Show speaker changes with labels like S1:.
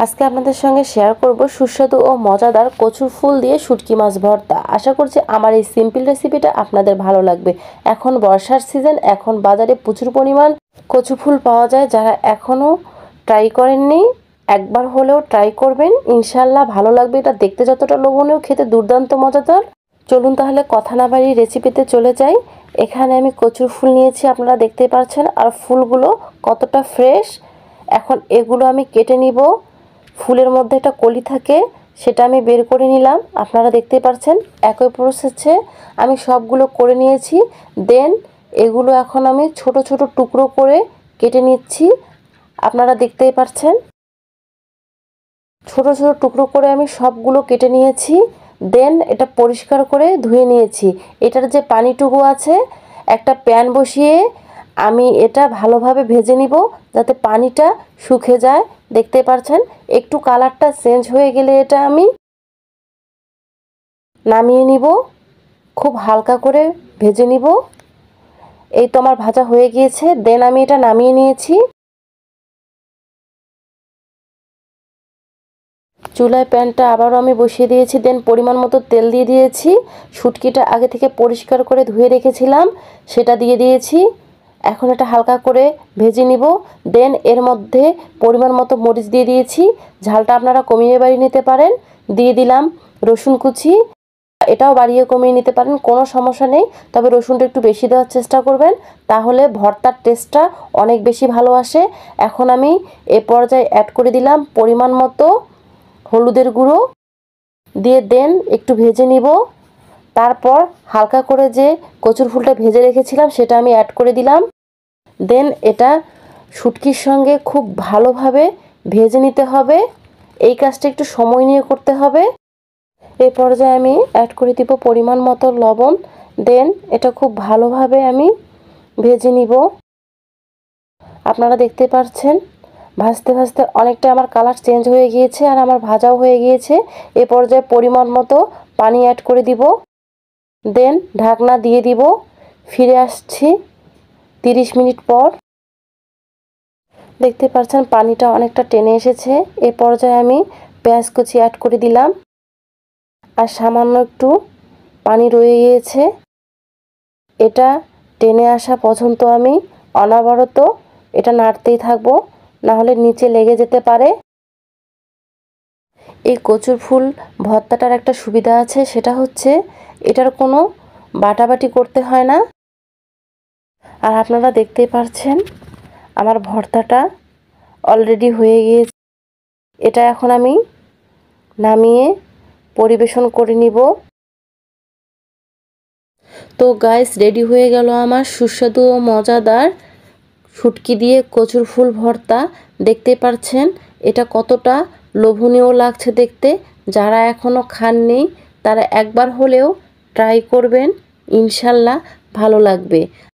S1: আজকে আপনাদের সঙ্গে শেয়ার করব সুস্বাদু ও মজাদার কচুর ফুল দিয়ে শুটকি মাছ ভর্তা। আশা করছি আমার এই সিম্পল রেসিপিটা আপনাদের ভালো লাগবে। এখন বর্ষার সিজন, এখন বাজারে প্রচুর পরিমাণ কচু ফুল পাওয়া যায়। যারা এখনও ট্রাই করেননি, একবার হলেও ট্রাই করবেন, ইনশাল্লাহ ভালো লাগবে। এটা দেখতে যতটা লোভনীয়, খেতে দুর্দান্ত মজাদার। চলুন তাহলে কথা না বাড়িয়ে রেসিপিতে চলে যাই। এখানে আমি কচুর ফুল নিয়েছি, আপনারা দেখতেই পাচ্ছেন, আর ফুলগুলো কতটা ফ্রেশ। এখন এগুলো আমি কেটে নিব। ফুলের মধ্যে একটা কলি থাকে, সেটা আমি বের করে নিলাম। আপনারা দেখতে পাচ্ছেন একই প্রসেসে আমি সবগুলো করে নিয়েছি। দেন এগুলো এখন আমি ছোট ছোট টুকরো করে কেটে নিচ্ছি। আপনারা দেখতেই পাচ্ছেন ছোট ছোট টুকরো করে আমি সবগুলো কেটে নিয়েছি। দেন এটা পরিষ্কার করে ধুয়ে নিয়েছি। এটার যে পানিটুকু আছে, একটা প্যান বসিয়ে আমি এটা ভালোভাবে ভেজে নিব যাতে পানিটা শুকিয়ে যায়। দেখতে পাচ্ছেন একটু কালারটা চেঞ্জ হয়ে গেলে এটা আমি নামিয়ে নিব। খুব হালকা করে ভেজে নিব। এই তো আমার ভাজা হয়ে গিয়েছে। দেন আমি এটা নামিয়ে নিয়েছি। চুলায় প্যানটা আবারও আমি বসিয়ে দিয়েছি। দেন পরিমাণ মতো তেল দিয়ে দিয়েছি। শুটকিটা আগে থেকে পরিষ্কার করে ধুয়ে রেখেছিলাম, সেটা দিয়ে দিয়েছি। এখন এটা হালকা করে ভেজে নিব। দেন এর মধ্যে পরিমাণ মতো মরিচ দিয়ে দিয়েছি। ঝালটা আপনারা কমিয়ে বাড়িয়ে নিতে পারেন। দিয়ে দিলাম রসুন কুচি, এটাও বাড়িয়ে কমিয়ে নিতে পারেন, কোনো সমস্যা নেই। তবে রসুনটা একটু বেশি দেওয়ার চেষ্টা করবেন, তাহলে ভর্তার টেস্টটা অনেক বেশি ভালো আসে। এখন আমি এ পর্যায়ে অ্যাড করে দিলাম পরিমাণ মতো হলুদের গুঁড়ো দিয়ে। দেন একটু ভেজে নিব। তারপর হালকা করে যে কচুর ফুলটা ভেজে রেখেছিলাম সেটা আমি অ্যাড করে দিলাম। দেন এটা শুটকির সঙ্গে খুব ভালোভাবে ভেজে নিতে হবে। এই কাজটা একটু সময় নিয়ে করতে হবে। এই পর্যায়ে আমি অ্যাড করে দিব পরিমাণ মতো লবণ। দেন এটা খুব ভালোভাবে আমি ভেজে নিব। আপনারা দেখতে পাচ্ছেন ভাজতে ভাজতে অনেকটা আমার কালার চেঞ্জ হয়ে গিয়েছে আর আমার ভাজাও হয়ে গিয়েছে। এ পর্যায়ে পরিমাণ মতো পানি অ্যাড করে দিব। দেন ঢাকনা দিয়ে দিব। ফিরে আসছি 30 মিনিট পর। দেখতে পাচ্ছেন পানিটা অনেকটা টেনে এসেছে। এ পর্যায়ে আমি পেঁয়াজ কুচি অ্যাড করে দিলাম। আর সামান্য একটু পানি রয়ে গিয়েছে, এটা টেনে আসা পর্যন্ত আমি অনবরত এটা নাড়তেই থাকবো, না হলে নিচে লেগে যেতে পারে। এই কচুর ফুল ভর্তাটার একটা সুবিধা আছে, সেটা হচ্ছে এটার কোনো বাটাবাটি করতে হয় না। আর আপনারা দেখতেই পাচ্ছেন আমার ভর্তাটা অলরেডি হয়ে গিয়েছে। এটা এখন আমি নামিয়ে পরিবেশন করে নিব। তো গাইস, রেডি হয়ে গেল আমার সুস্বাদু ও মজাদার শুটকি দিয়ে কচুর ফুল ভর্তা। দেখতে পাচ্ছেন এটা কতটা লোভনীয় লাগছে দেখতে। যারা এখনও খাননি তারা একবার হলেও ট্রাই করবেন, ইনশাল্লাহ ভালো লাগবে।